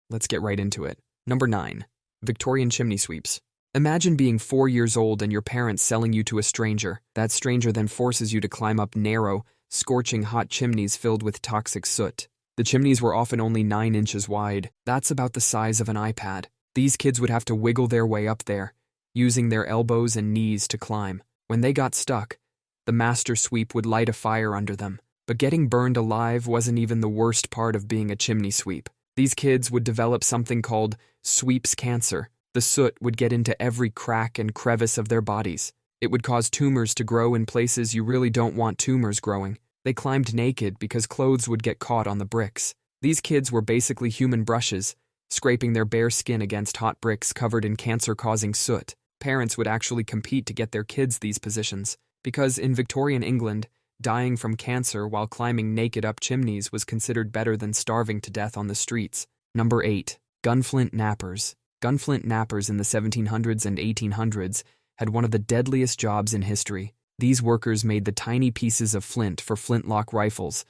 Let's get right into it. Number 9. Victorian chimney sweeps. Imagine being 4 years old and your parents selling you to a stranger. That stranger then forces you to climb up narrow, scorching hot chimneys filled with toxic soot. The chimneys were often only 9 inches wide. That's about the size of an iPad. These kids would have to wiggle their way up there, using their elbows and knees to climb. When they got stuck, the master sweep would light a fire under them. But getting burned alive wasn't even the worst part of being a chimney sweep. These kids would develop something called sweeps cancer. The soot would get into every crack and crevice of their bodies. It would cause tumors to grow in places you really don't want tumors growing. They climbed naked because clothes would get caught on the bricks. These kids were basically human brushes, scraping their bare skin against hot bricks covered in cancer-causing soot. Parents would actually compete to get their kids these positions, because in Victorian England, dying from cancer while climbing naked up chimneys was considered better than starving to death on the streets. Number 8. Gunflint Knappers. Gunflint Knappers in the 1700s and 1800s had one of the deadliest jobs in history. These workers made the tiny pieces of flint for flintlock rifles,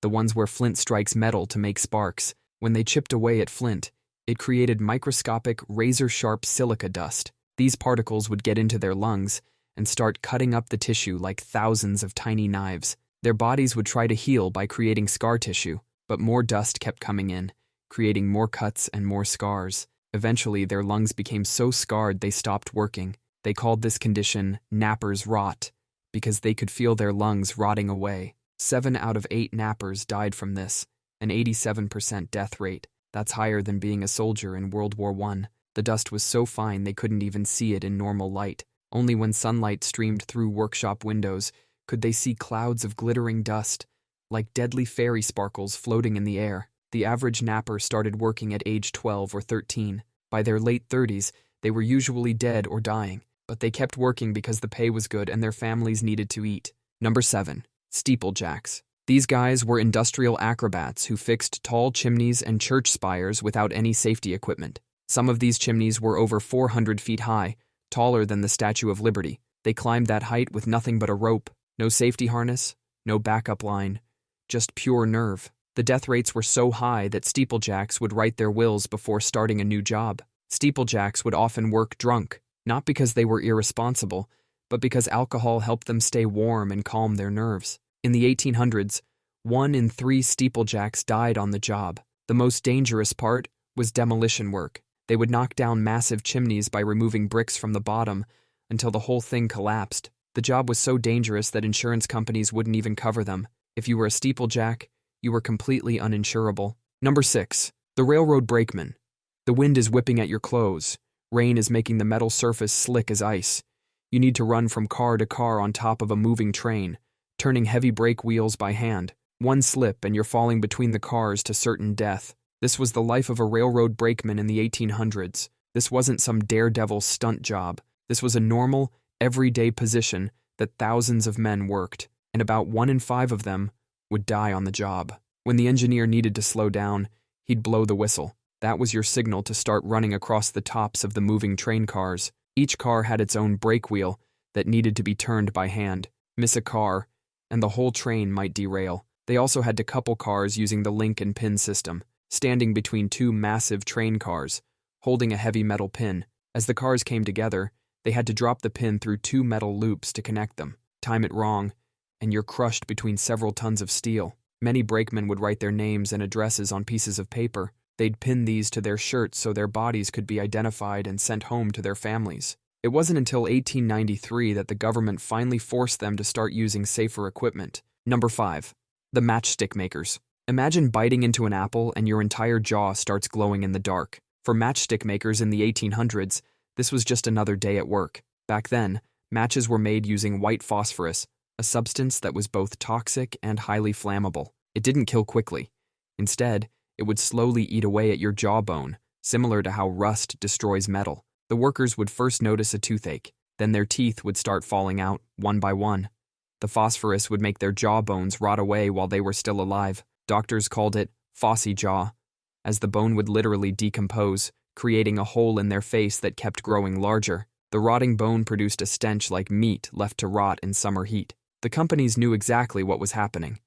the ones where flint strikes metal to make sparks. When they chipped away at flint, it created microscopic, razor-sharp silica dust. These particles would get into their lungs and start cutting up the tissue like thousands of tiny knives. Their bodies would try to heal by creating scar tissue, but more dust kept coming in, creating more cuts and more scars. Eventually, their lungs became so scarred they stopped working. They called this condition knappers rot, because they could feel their lungs rotting away. 7 out of 8 knappers died from this, an 87% death rate. That's higher than being a soldier in World War I. The dust was so fine they couldn't even see it in normal light. Only when sunlight streamed through workshop windows could they see clouds of glittering dust, like deadly fairy sparkles floating in the air. The average knapper started working at age 12 or 13. By their late 30s, they were usually dead or dying, but they kept working because the pay was good and their families needed to eat. Number 7. Steeplejacks. These guys were industrial acrobats who fixed tall chimneys and church spires without any safety equipment. Some of these chimneys were over 400 feet high, taller than the Statue of Liberty. They climbed that height with nothing but a rope, no safety harness, no backup line, just pure nerve. The death rates were so high that steeplejacks would write their wills before starting a new job. Steeplejacks would often work drunk, not because they were irresponsible, but because alcohol helped them stay warm and calm their nerves. In the 1800s, 1 in 3 steeplejacks died on the job. The most dangerous part was demolition work. They would knock down massive chimneys by removing bricks from the bottom until the whole thing collapsed. The job was so dangerous that insurance companies wouldn't even cover them. If you were a steeplejack, you were completely uninsurable. Number 6. The Railroad Brakemen. The wind is whipping at your clothes. Rain is making the metal surface slick as ice. You need to run from car to car on top of a moving train, turning heavy brake wheels by hand. One slip and you're falling between the cars to certain death. This was the life of a railroad brakeman in the 1800s. This wasn't some daredevil stunt job. This was a normal, everyday position that thousands of men worked, and about 1 in 5 of them would die on the job. When the engineer needed to slow down, he'd blow the whistle. That was your signal to start running across the tops of the moving train cars. Each car had its own brake wheel that needed to be turned by hand. Miss a car, and the whole train might derail. They also had to couple cars using the link and pin system, standing between 2 massive train cars, holding a heavy metal pin. As the cars came together, they had to drop the pin through 2 metal loops to connect them. Time it wrong, and you're crushed between several tons of steel. Many brakemen would write their names and addresses on pieces of paper. They'd pin these to their shirts so their bodies could be identified and sent home to their families. It wasn't until 1893 that the government finally forced them to start using safer equipment. Number 5. The Matchstick Makers. Imagine biting into an apple and your entire jaw starts glowing in the dark. For matchstick makers in the 1800s, this was just another day at work. Back then, matches were made using white phosphorus, a substance that was both toxic and highly flammable. It didn't kill quickly. Instead, it would slowly eat away at your jawbone, similar to how rust destroys metal. The workers would first notice a toothache, then their teeth would start falling out, one by one. The phosphorus would make their jawbones rot away while they were still alive. Doctors called it "phossy jaw," as the bone would literally decompose, creating a hole in their face that kept growing larger. The rotting bone produced a stench like meat left to rot in summer heat. The companies knew exactly what was happening.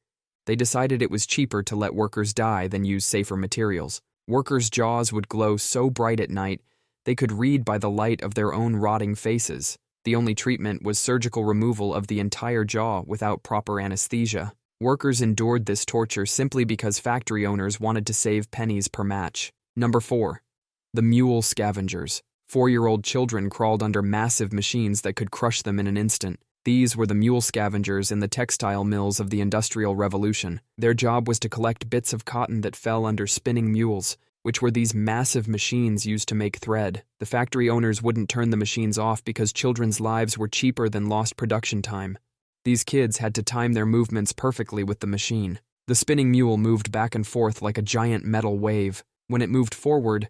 They decided it was cheaper to let workers die than use safer materials. Workers' jaws would glow so bright at night, they could read by the light of their own rotting faces. The only treatment was surgical removal of the entire jaw without proper anesthesia. Workers endured this torture simply because factory owners wanted to save pennies per match. Number 4. The Mule Scavengers. 4-year-old children crawled under massive machines that could crush them in an instant. These were the mule scavengers in the textile mills of the Industrial Revolution. Their job was to collect bits of cotton that fell under spinning mules, which were these massive machines used to make thread. The factory owners wouldn't turn the machines off because children's lives were cheaper than lost production time. These kids had to time their movements perfectly with the machine. The spinning mule moved back and forth like a giant metal wave. When it moved forward,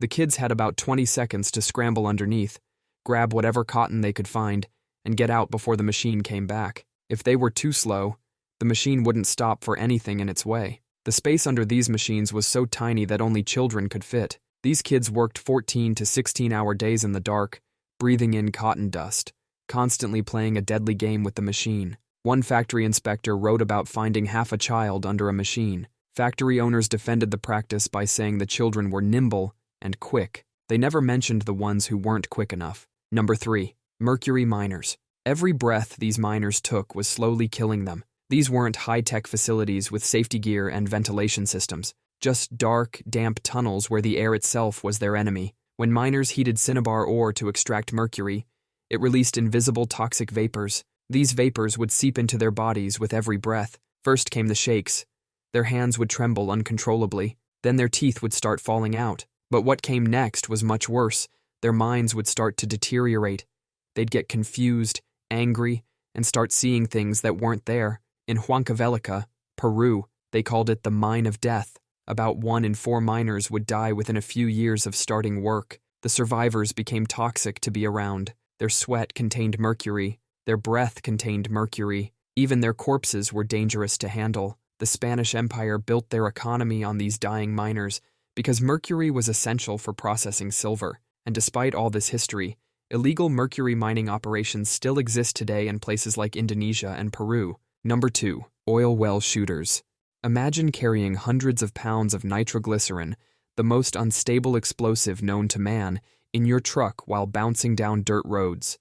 the kids had about 20 seconds to scramble underneath, grab whatever cotton they could find, and get out before the machine came back. If they were too slow, the machine wouldn't stop for anything in its way. The space under these machines was so tiny that only children could fit. These kids worked 14 to 16-hour days in the dark, breathing in cotton dust, constantly playing a deadly game with the machine. One factory inspector wrote about finding half a child under a machine. Factory owners defended the practice by saying the children were nimble and quick. They never mentioned the ones who weren't quick enough. Number 3. Mercury Miners. Every breath these miners took was slowly killing them. These weren't high-tech facilities with safety gear and ventilation systems, just dark, damp tunnels where the air itself was their enemy. When miners heated cinnabar ore to extract mercury, it released invisible toxic vapors. These vapors would seep into their bodies with every breath. First came the shakes. Their hands would tremble uncontrollably. Then their teeth would start falling out. But what came next was much worse. Their minds would start to deteriorate. They'd get confused, angry, and start seeing things that weren't there. In Huancavelica, Peru, they called it the Mine of Death. About 1 in 4 miners would die within a few years of starting work. The survivors became toxic to be around. Their sweat contained mercury. Their breath contained mercury. Even their corpses were dangerous to handle. The Spanish Empire built their economy on these dying miners because mercury was essential for processing silver. And despite all this history, illegal mercury mining operations still exist today in places like Indonesia and Peru. Number 2. Oil well shooters. Imagine carrying hundreds of pounds of nitroglycerin, the most unstable explosive known to man, in your truck while bouncing down dirt roads.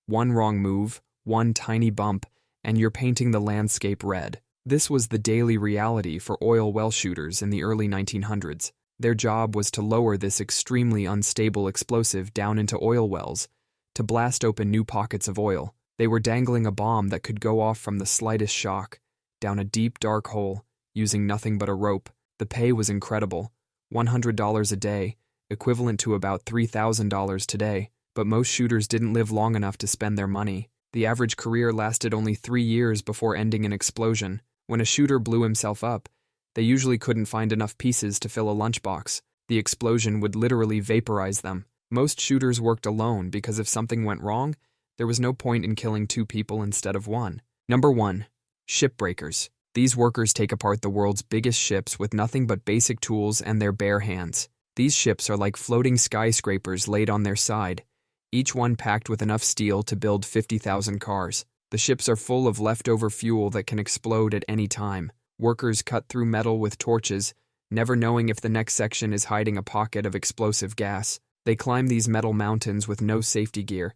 One wrong move, one tiny bump, and you're painting the landscape red. This was the daily reality for oil well shooters in the early 1900s. Their job was to lower this extremely unstable explosive down into oil wells, to blast open new pockets of oil. They were dangling a bomb that could go off from the slightest shock, down a deep, dark hole, using nothing but a rope. The pay was incredible, $100 a day, equivalent to about $3,000 today, but most shooters didn't live long enough to spend their money. The average career lasted only 3 years before ending in explosion. When a shooter blew himself up, they usually couldn't find enough pieces to fill a lunchbox. The explosion would literally vaporize them. Most shooters worked alone because if something went wrong, there was no point in killing 2 people instead of 1. Number 1. Shipbreakers. These workers take apart the world's biggest ships with nothing but basic tools and their bare hands. These ships are like floating skyscrapers laid on their side, each one packed with enough steel to build 50,000 cars. The ships are full of leftover fuel that can explode at any time. Workers cut through metal with torches, never knowing if the next section is hiding a pocket of explosive gas. They climb these metal mountains with no safety gear,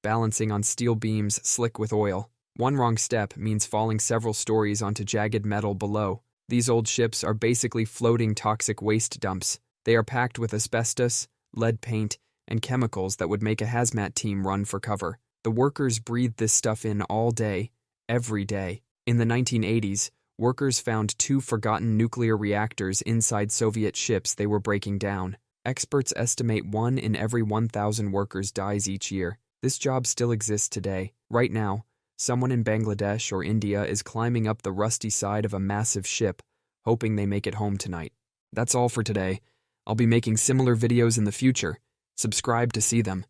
balancing on steel beams slick with oil. One wrong step means falling several stories onto jagged metal below. These old ships are basically floating toxic waste dumps. They are packed with asbestos, lead paint, and chemicals that would make a hazmat team run for cover. The workers breathed this stuff in all day, every day. In the 1980s, workers found 2 forgotten nuclear reactors inside Soviet ships they were breaking down. Experts estimate 1 in every 1,000 workers dies each year. This job still exists today. Right now, someone in Bangladesh or India is climbing up the rusty side of a massive ship, hoping they make it home tonight. That's all for today. I'll be making similar videos in the future. Subscribe to see them.